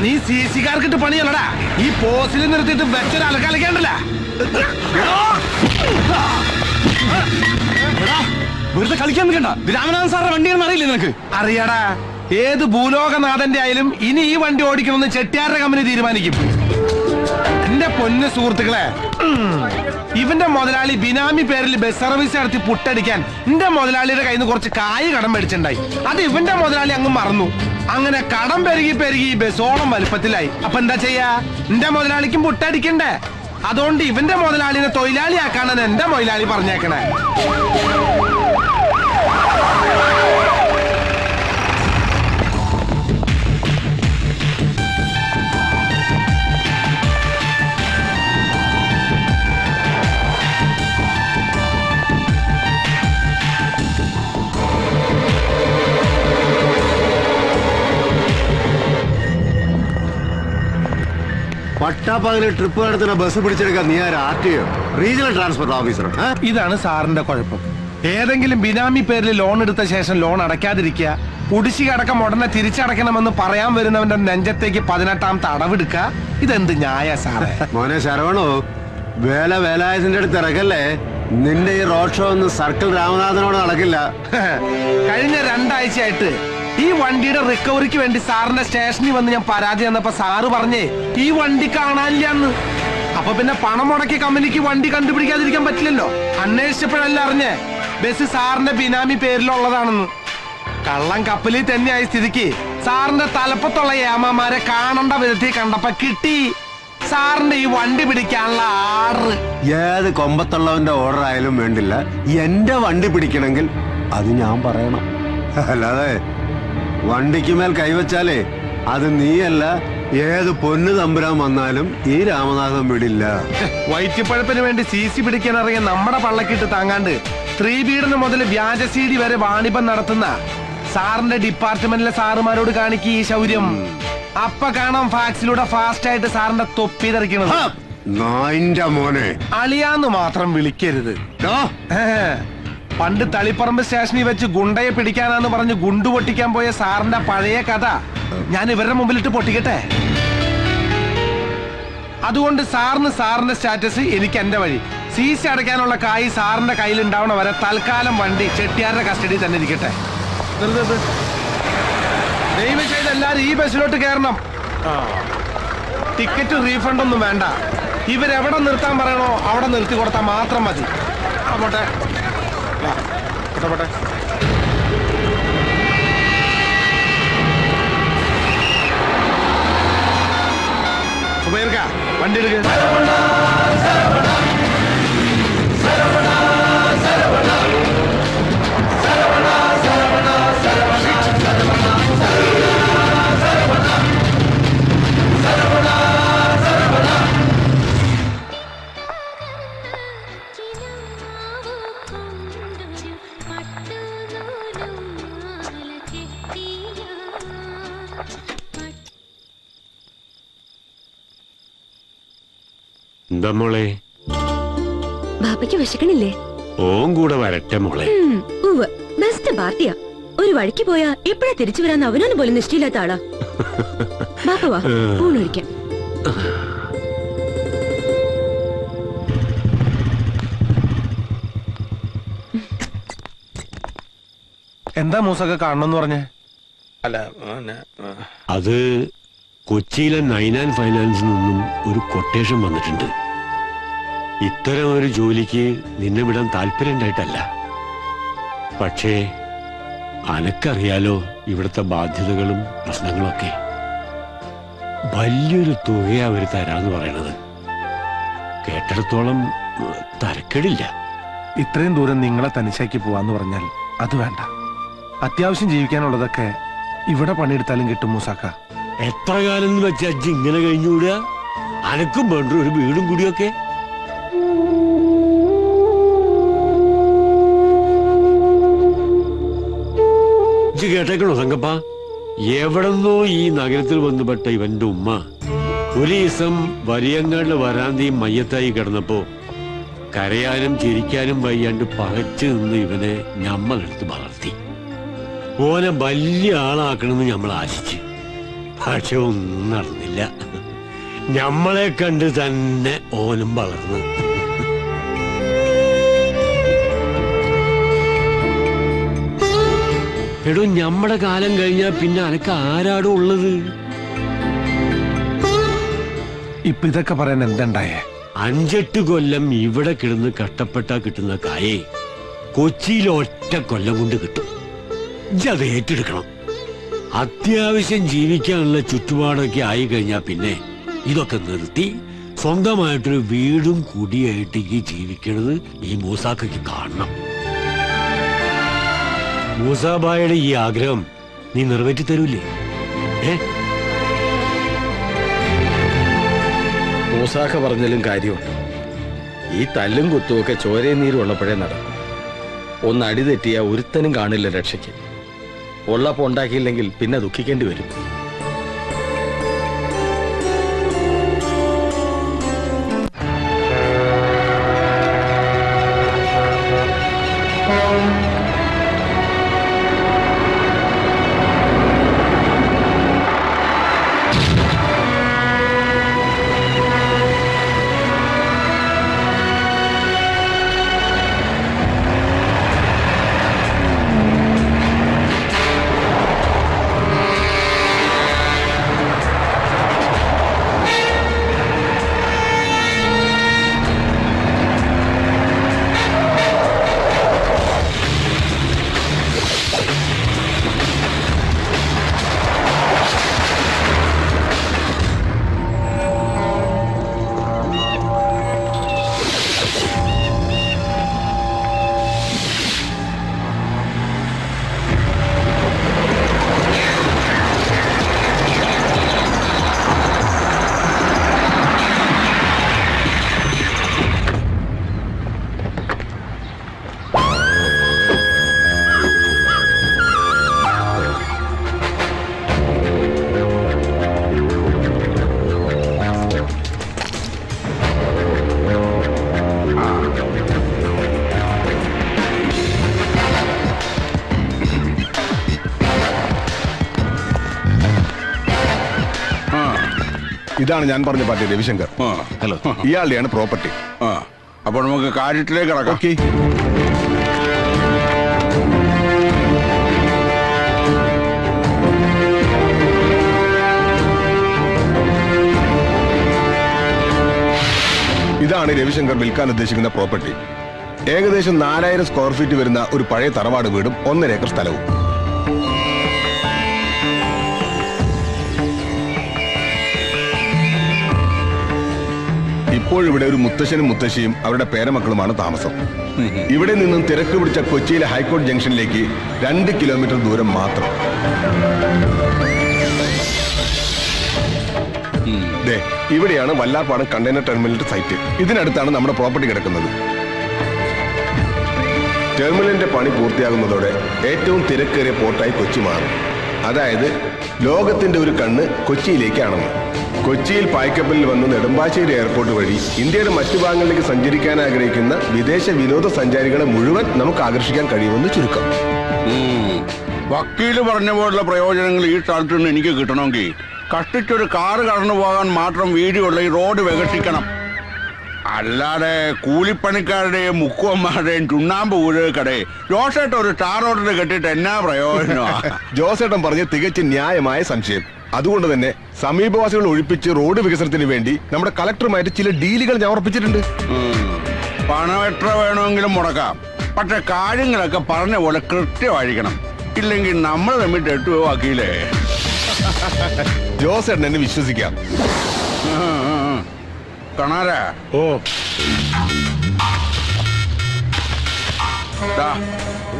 നീ സിസിക്കാർക്കിട്ട് പണിയല്ലടാ. ഈ പോസ്റ്റിൽ നിർത്തിയിട്ട് വെച്ചൊരു അലക്കാലിക്കണ്ടല്ല. വെറുതെ കളിക്കാൻ നിൽക്കണ്ട. രാമനാഥൻ സാറിന്റെ വണ്ടിയാണെന്ന് അറിയില്ലേ നിനക്ക്? അറിയാടാ, ഏത് ഭൂലോകനാഥന്റെ ആയാലും ഇനി ഈ വണ്ടി ഓടിക്കണമെന്ന് ചെട്ടിയാരുടെ കമ്പനി തീരുമാനിക്കും. എന്റെ പൊന്നു സുഹൃത്തുക്കളെ, ഇവന്റെ മുതലാളി ബിനാമി പേരിൽ ബസ് സർവീസ് നടത്തി പുട്ടടിക്കാൻ എന്റെ മുതലാളിയുടെ കയ്യിൽ നിന്ന് കുറച്ച് കായ് കടം മേടിച്ചിട്ടുണ്ടായി. അത് ഇവന്റെ മുതലാളി അങ്ങ് മറന്നു. അങ്ങനെ കടം പെരുകി പെരുകി ബസ്സോളം വലുപ്പത്തിലായി. അപ്പൊ എന്താ ചെയ്യാ? എന്റെ മുതലാളിക്കും പുട്ടടിക്കണ്ടേ? അതുകൊണ്ട് ഇവന്റെ മുതലാളിനെ തൊഴിലാളിയാക്കാണെന്ന് എന്റെ മുതലാളി പറഞ്ഞേക്കണേ. പട്ടാപ്പകല് ട്രിപ്പ് നടത്തുന്ന ബസ് പിടിച്ചെടുക്കാൻ നീ ആര്? RTO, regional transport officer? ഇതാണ് സാറിന്റെ കുഴപ്പം. ഏതെങ്കിലും ബിനാമി പേരിൽ ലോൺ എടുത്ത ശേഷം ലോൺ അടയ്ക്കാതിരിക്കുക, കുടിശ്ശിക അടക്കം ഉടനെ തിരിച്ചടയ്ക്കണമെന്ന് പറയാൻ വരുന്നവന്റെ നെഞ്ചത്തേക്ക് 18ാമത്തെ അടവെടുക്കുക. ഇതെന്ത് ന്യായ സാറേ? മോനെ ശരവണോ, വേലായുധന്റെ അടുത്ത് ഇറക്കല്ലേ. നിന്റെ ഈ റോഡ് ഷോ ഒന്നും സർക്കിൾ രാമനാഥനോട് നടക്കില്ല. കഴിഞ്ഞ 2 ആഴ്ചയായിട്ട് ഈ വണ്ടിയുടെ റിക്കവറിക്ക് വേണ്ടി സാറിന്റെ സ്റ്റേഷനിൽ വന്ന് ഞാൻ പരാതി തന്നപ്പോ സാറ് പറഞ്ഞേ ഈ വണ്ടി കാണാനില്ലാന്ന്. അപ്പൊ പിന്നെ പണം മുടക്കി കമ്പനിക്ക് വണ്ടി കണ്ടുപിടിക്കാതിരിക്കാൻ പറ്റില്ലല്ലോ. അന്വേഷിച്ചപ്പോഴല്ല അറിഞ്ഞേ ബസ് സാറിന്റെ ബിനാമി പേരിലുള്ളതാണെന്ന്. കള്ളം കപ്പലിൽ തന്നെയായ സ്ഥിതിക്ക് സാറിന്റെ തലപ്പത്തുള്ള ഏമാമാരെ കാണേണ്ട വിധത്തിൽ കണ്ടപ്പോ കിട്ടി സാറിന്റെ ഈ വണ്ടി പിടിക്കാനുള്ള ആർഡർ. ഏത് കൊമ്പത്തുള്ളവന്റെ ഓർഡർ ആയാലും വേണ്ടില്ല, എന്റെ വണ്ടി പിടിക്കണമെങ്കിൽ അത് ഞാൻ പറയണം. അല്ലാതെ വണ്ടിക്ക് മേൽ കൈവച്ചാലേ അത് നീയല്ല, ഏത് പൊന്നു തമ്പുരാൻ വന്നാലും ഈ രാമനാഥൻ വിടില്ല. വയറ്റിപ്പഴപ്പിന് വേണ്ടി CC പിടിക്കാൻ ഇറങ്ങിയ നമ്മുടെ പള്ളക്കിട്ട് താങ്ങാണ്ട് സ്ത്രീപീഡനം മുതൽ വ്യാജ CD വരെ വാണിഭം നടത്തുന്ന സാറിന്റെ ഡിപ്പാർട്ട്മെന്റിലെ സാറുമാരോട് കാണിക്കുക ഈ ശൗര്യം. അപ്പ കാണാം ഫാക്സിലൂടെ ഫാസ്റ്റ് ആയിട്ട് സാറിന്റെ തൊപ്പി തെറിക്കണത്. നായിന്റെ മോനെ അളിയാന്ന് മാത്രം വിളിക്കരുത്. പണ്ട് തളിപ്പറമ്പ് സ്റ്റേഷനിൽ വെച്ച് ഗുണ്ടയെ പിടിക്കാനാന്ന് പറഞ്ഞ് ഗുണ്ടു പൊട്ടിക്കാൻ പോയ സാറിന്റെ പഴയ കഥ ഞാൻ ഇവരുടെ മുമ്പിലിട്ട് പൊട്ടിക്കട്ടെ. അതുകൊണ്ട് സാറിന്റെ സ്റ്റാറ്റസ്, എനിക്ക് എന്റെ വഴി. CC അടയ്ക്കാനുള്ള കായ് സാറിന്റെ കയ്യിൽ ഉണ്ടാവണ വരെ തൽക്കാലം വണ്ടി ചെട്ടിയാരുടെ കസ്റ്റഡി തന്നെ ഇരിക്കട്ടെ. ദയവ് ചെയ്ത് എല്ലാരും ഈ ബസ്സിലോട്ട് കയറണം. ടിക്കറ്റ് റീഫണ്ട് ഒന്നും വേണ്ട. ഇവരെവിടെ നിർത്താൻ പറയണോ അവിടെ നിർത്തി കൊടുത്താൽ മാത്രം മതി. പോട്ടെ പോട്ടെ. വണ്ടി എടുക്ക. എന്താ മോളെ? ബാപ്പയ്ക്ക് വിശക്കണില്ലേ? ഓൻ കൂടെ വരട്ടെ മോളെ. ബെസ്റ്റ് പാർട്ടിയാ. ഒരു വഴിക്ക് പോയാ എപ്പോഴാ തിരിച്ചു വരാന്ന് അവനൊന്നും പോലും നിശ്ചയില്ലാത്ത ആളാ. ബാപ്പ വാ, ഊണൊഴിക്കാം. എന്താ മൂസൊക്കെ കാണണമെന്ന് പറഞ്ഞേ? അല്ല, അത് കൊച്ചിയിലെ 9 ഫൈനാൻസിൽ നിന്നും ഒരു കൊട്ടേഷൻ വന്നിട്ടുണ്ട്. ഇത്തരം ഒരു ജോലിക്ക് നിന്നെ വിടാൻ താല്പര്യണ്ടായിട്ടല്ല. പക്ഷേ അനക്കറിയാലോ ഇവിടുത്തെ ബാധ്യതകളും പ്രശ്നങ്ങളൊക്കെ. വലിയൊരു തുകയാ അവര് തരാന്ന് പറയണത്. കേട്ടിടത്തോളം തരക്കേടില്ല. ഇത്രയും ദൂരം നിങ്ങളെ തനിച്ചാക്കി പോവാന്ന് പറഞ്ഞാൽ അത് വേണ്ട. അത്യാവശ്യം ജീവിക്കാനുള്ളതൊക്കെ ഇവിടെ പണിയെടുത്താലും കിട്ടും മൂസാക്ക. എത്ര കാലം എന്ന് വെച്ച അജ്ജ് ഇങ്ങനെ കഴിഞ്ഞുകൂടുക? അനക്കും വേണ്ട ഒരു വീടും കൂടിയൊക്കെ. ഇജ്ജ് കേട്ടേക്കണോ സംഗപ്പ? എവിടെന്നോ ഈ നഗരത്തിൽ വന്നുപെട്ട ഇവന്റെ ഉമ്മ ഒരു ദിവസം വലിയങ്ങാടിലെ വരാന്തിയും മയ്യത്തായി കിടന്നപ്പോ കരയാനും ചിരിക്കാനും വയ്യാണ്ട് പകച്ചു നിന്ന് ഇവനെ ഞമ്മളെടുത്ത് വളർത്തി. ഓനെ വലിയ ആളാക്കണമെന്ന് നമ്മൾ ആശിച്ച്. പക്ഷെ ഒന്നും നടന്നില്ല. ഞമ്മളെ കണ്ട് തന്നെ ഓനും വളർന്നു. എടോ, ഞമ്മടെ കാലം കഴിഞ്ഞാ പിന്നെ അനക്ക് ആരാടോ ഉള്ളത്? ഇപ്പൊ ഇതൊക്കെ പറയാൻ എന്തുണ്ടായേ? 5-8 കൊല്ലം ഇവിടെ കിടന്ന് കഷ്ടപ്പെട്ടാ കിട്ടുന്ന കായേ കൊച്ചിയിൽ ഒറ്റ കൊല്ലം കൊണ്ട് കിട്ടും. ഇജത് ഏറ്റെടുക്കണം. അത്യാവശ്യം ജീവിക്കാനുള്ള ചുറ്റുപാടൊക്കെ ആയി കഴിഞ്ഞാ പിന്നെ ഇതൊക്കെ നിർത്തി സ്വന്തമായിട്ടൊരു വീടും കുടിയായിട്ട് ഈ ജീവിക്കണത് ഈ മൂസാക്കയ്ക്ക് കാണണം. മൂസാബായുടെ ഈ ആഗ്രഹം നീ നിറവേറ്റി തരൂലേ? മൂസാക്ക പറഞ്ഞാലും കാര്യമുണ്ട്. ഈ തല്ലും കുത്തുമൊക്കെ ചോരയും നീരും ഉള്ളപ്പോഴേ നടക്കും. ഒന്ന് അടി തെറ്റിയാ ഒരുത്തനും കാണില്ല രക്ഷയ്ക്ക്. ഉള്ളപ്പോ ഉണ്ടാക്കിയില്ലെങ്കിൽ പിന്നെ ദുഃഖിക്കേണ്ടി വരും. ഇതാണ് ഞാൻ പറഞ്ഞ പാർട്ടി രവിശങ്കർ. ഹലോ. ഇയാളുടെയാണ് പ്രോപ്പർട്ടി. അപ്പൊ നമുക്ക് കാര്യത്തിലേക്ക് കിടക്കാം. ഓക്കെ. ഇതാണ് രവിശങ്കർ വിൽക്കാൻ ഉദ്ദേശിക്കുന്ന പ്രോപ്പർട്ടി. ഏകദേശം 4000 സ്ക്വയർ ഫീറ്റ് വരുന്ന ഒരു പഴയ തറവാട് വീടും 1.5 ഏക്കർ സ്ഥലവും. ഇപ്പോഴിവിടെ ഒരു മുത്തശ്ശനും മുത്തശ്ശിയും അവരുടെ പേരമക്കളുമാണ് താമസം. ഇവിടെ നിന്നും തിരക്ക് പിടിച്ച കൊച്ചിയിലെ ഹൈക്കോടതി ജംഗ്ഷനിലേക്ക് 2 കിലോമീറ്റർ ദൂരം മാത്രം. ഇവിടെയാണ് വല്ലാപ്പാടം കണ്ടെയ്നർ ടെർമിനലിന്റെ സൈറ്റ്. ഇതിനടുത്താണ് നമ്മുടെ പ്രോപ്പർട്ടി കിടക്കുന്നത്. ടെർമിനലിന്റെ പണി പൂർത്തിയാകുന്നതോടെ ഏറ്റവും തിരക്കേറിയ പോർട്ടായി കൊച്ചി മാറും. അതായത് ലോകത്തിന്റെ ഒരു കണ്ണ് കൊച്ചിയിലേക്കാണെന്ന്. കൊച്ചിയിൽ പായ്ക്കപ്പലിൽ വന്ന് നെടുമ്പാശ്ശേരി എയർപോർട്ട് വഴി ഇന്ത്യയുടെ മറ്റു ഭാഗങ്ങളിലേക്ക് സഞ്ചരിക്കാൻ ആഗ്രഹിക്കുന്ന വിദേശ വിനോദസഞ്ചാരികളെ മുഴുവൻ നമുക്ക് ആകർഷിക്കാൻ കഴിയുമെന്ന് ചുരുക്കം. വക്കീല് പറഞ്ഞ പോലുള്ള പ്രയോജനങ്ങൾ ഈ സ്ഥലത്ത് നിന്ന് എനിക്ക് കിട്ടണമെങ്കിൽ കഷ്ടിച്ചൊരു കാറ് കടന്നു പോകാൻ മാത്രം വീതിയുള്ള ഈ റോഡ് വികസിക്കണം. അല്ലാതെ കൂലിപ്പണിക്കാരുടെയും മുക്കുവന്മാരുടെയും ചുണ്ണാമ്പ് ഊഴക്കടെ ജോസേട്ടൻ ഒരു സ്റ്റാർ ഓർഡർ കെട്ടിട്ട് എന്നാ പ്രയോജനമാണ്? ജോസേട്ടൻ പറഞ്ഞ തികച്ചും ന്യായമായ സംശയം. അതുകൊണ്ട് തന്നെ സമീപവാസികൾ ഒഴിപ്പിച്ച് റോഡ് വികസനത്തിന് വേണ്ടി നമ്മുടെ കളക്ടറുമായിട്ട് ചില ഡീലുകൾ ഞാൻ ഉറപ്പിച്ചിട്ടുണ്ട്. പണം എത്ര വേണമെങ്കിലും മുടക്കാം, പക്ഷെ കാര്യങ്ങളൊക്കെ പറഞ്ഞ പോലെ കൃത്യമായിരിക്കണം. ഇല്ലെങ്കിൽ നമ്മൾ തമ്മിൽ തെറ്റുവാക്കിയില്ലേ? ജോസേട്ടൻ എന്നെ വിശ്വസിക്കാം. കാണാരാ? ഓ,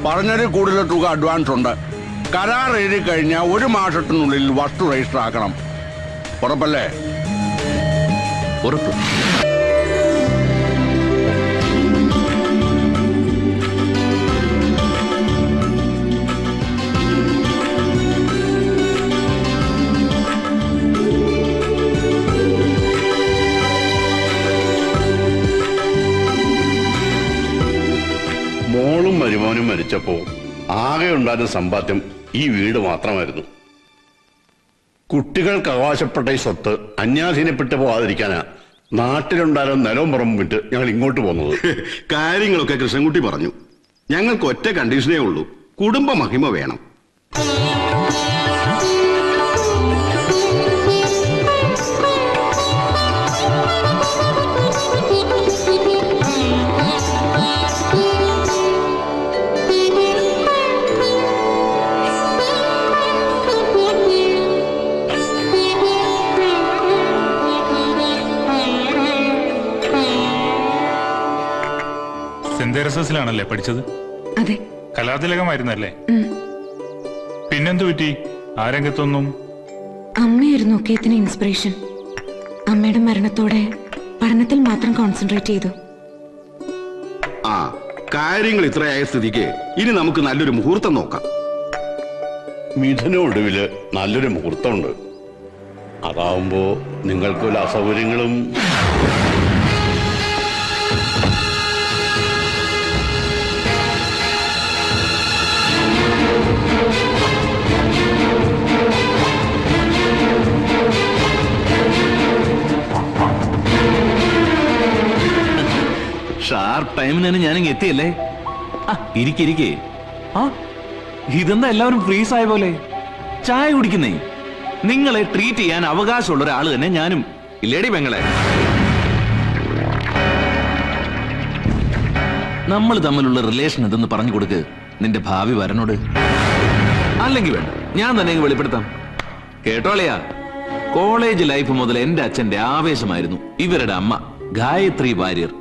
പറഞ്ഞതിൽ കൂടുതൽ തുക അഡ്വാൻസ് ഉണ്ട്. കരാർ എഴുതി കഴിഞ്ഞാൽ 1 മാസത്തിനുള്ളിൽ വസ്തു രജിസ്റ്റർ ആക്കണം. ഉറപ്പല്ലേ? ഉറപ്പ്. മോളും മരുമോനും മരിച്ചപ്പോ ആകെ ഉണ്ടായിരുന്ന സമ്പാദ്യം ഈ വീട് മാത്രമായിരുന്നു. കുട്ടികൾക്ക് അവകാശപ്പെട്ട ഈ സ്വത്ത് അന്യാധീനപ്പെട്ടു പോകാതിരിക്കാനാ നാട്ടിലുണ്ടായിരുന്ന നിലവും പുറം വിട്ട് ഞങ്ങൾ ഇങ്ങോട്ട് പോകുന്നത്. കാര്യങ്ങളൊക്കെ കൃഷ്ണൻകുട്ടി പറഞ്ഞു. ഞങ്ങൾക്ക് ഒറ്റ കണ്ടീഷനേ ഉള്ളൂ, കുടുംബ മഹിമ വേണം. സെന്റ് തെരേസസിലാണല്ലേ പഠിച്ചത്? അതെ. കലാതിലകമായിരുന്നല്ലേ? പിന്നെന്തു പറ്റി? ആ രംഗത്തൊന്നും? അമ്മയായിരുന്നു ഒക്കേത്തിന് ഇൻസ്പിറേഷൻ. അമ്മയുടെ മരണത്തോടെ പഠനത്തിൽ മാത്രം കോൺസെൻട്രേറ്റ് ചെയ്തു. ആ കാര്യങ്ങൾ ഇത്രയായ സ്ഥിതിക്ക് ഇനി നമുക്ക് നല്ലൊരു മുഹൂർത്തം നോക്കാം. മിഥുന ഒടുവില് നല്ലൊരു മുഹൂർത്തമുണ്ട്. അതാവുമ്പോ നിങ്ങൾക്ക് വല്ല അസൗകര്യങ്ങളും. ഷാർപ്പ് ടൈമിന് ഞാനിങ്ങ് എത്തിയല്ലേ? ഇരിക്കെ. ആ ഇതെന്താ എല്ലാവരും ഫ്രീസ് ആയ പോലെ? ചായ കുടിക്കുന്നേ? നിങ്ങളെ ട്രീറ്റ് ചെയ്യാൻ അവകാശമുള്ള ഒരാൾ തന്നെ ഞാനും. ഇല്ലേടി പെങ്ങളെ? നമ്മൾ തമ്മിലുള്ള റിലേഷൻ എന്തെന്ന് പറഞ്ഞു കൊടുക്ക് നിന്റെ ഭാവി വരനോട്. അല്ലെങ്കിൽ വേണ്ട, ഞാൻ തന്നെ വെളിപ്പെടുത്താം. കേട്ടോളയാ, കോളേജ് ലൈഫ് മുതൽ എന്റെ അച്ഛന്റെ ആവേശമായിരുന്നു ഇവരുടെ അമ്മ ഗായത്രി വാര്യർ.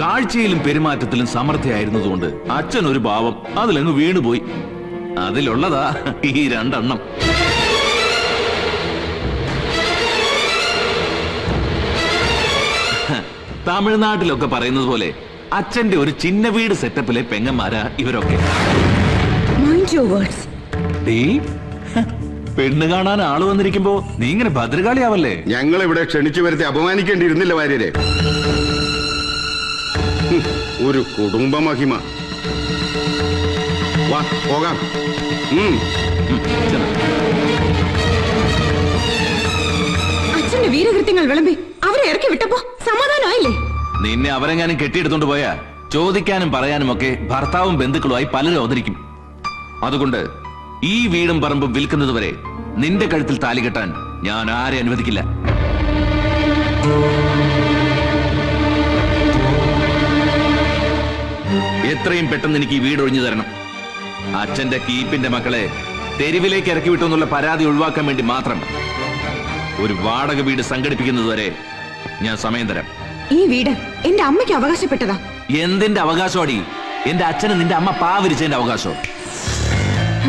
കാഴ്ചയിലും പെരുമാറ്റത്തിലും സമർത്ഥയായിരുന്നതുകൊണ്ട് അച്ഛൻ ഒരു പാവം അതിലങ്ങ് വീണുപോയി. അതിലുള്ളതാ ഈ രണ്ടെണ്ണം. തമിഴ്നാട്ടിലൊക്കെ പറയുന്നത് പോലെ അച്ഛന്റെ ഒരു ചിന്ന വീട് സെറ്റപ്പിലെ പെങ്ങന്മാരാ ഇവരൊക്കെ. പെണ്ണ് കാണാൻ ആള് വന്നിരിക്കുമ്പോ നീ ഇങ്ങനെ ഭദ്രകാളിയാവല്ലേ? ഞങ്ങൾ ഇവിടെ ക്ഷണിച്ചു വരുത്തി അപമാനിക്കേണ്ടിയിരുന്നില്ല വാര്യരെ. ഒരു കുടുംബ മഹിമ. വാ പോകാം. അച്ഛന്റെ വീരകൃത്യങ്ങൾ വിളമ്പി അവരെ ഇറക്കി വിട്ടപ്പോ സമാധാനമായില്ലേ? നിന്നെ അവരെങ്ങാനും കെട്ടിയെടുത്തോണ്ട് പോയാ ചോദിക്കാനും പറയാനും ഒക്കെ ഭർത്താവും ബന്ധുക്കളുമായി പലരും അവതരിക്കും. അതുകൊണ്ട് ഈ വീടും പറമ്പും വിൽക്കുന്നത് വരെ നിന്റെ കഴുത്തിൽ താലി കെട്ടാൻ ഞാൻ ആരെ അനുവദിക്കില്ല. എത്രയും പെട്ടെന്ന് എനിക്ക് ഈ വീട് ഒഴിഞ്ഞു തരണം. അച്ഛന്റെ കീപ്പിന്റെ മക്കളെ തെരുവിലേക്ക് ഇറക്കി വിട്ടു എന്നുള്ള പരാതി ഒഴിവാക്കാൻ വേണ്ടി മാത്രം ഒരു വാടക വീട് സംഘടിപ്പിക്കുന്നതുവരെ ഞാൻ സമയം തരാം. ഈ വീട് എന്റെ അമ്മയ്ക്ക് അവകാശപ്പെട്ടതാ. എന്തിന്റെ അവകാശമാടി? എന്റെ അച്ഛന് നിന്റെ അമ്മ പാവരിച്ചതിന്റെ അവകാശം.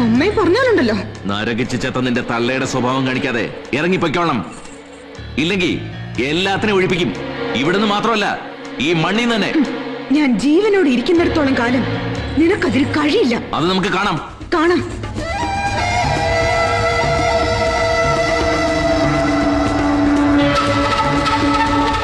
അമ്മയെ പറഞ്ഞാലുണ്ടല്ലോ, നരകിച്ച് ചെത്ത നിന്റെ തള്ളയുടെ സ്വഭാവം കാണിക്കാതെ ഇറങ്ങിപ്പൊയ്ക്കോളണം. ഇല്ലെങ്കിൽ എല്ലാത്തിനും ഒഴിപ്പിക്കും. ഇവിടുന്ന് മാത്രമല്ല, ഈ മണ്ണിൽ തന്നെ. ഞാൻ ജീവനോട് ഇരിക്കുന്നിടത്തോളം കാലം നിനക്കതിന് കഴിയില്ല. അത് നമുക്ക് കാണാം.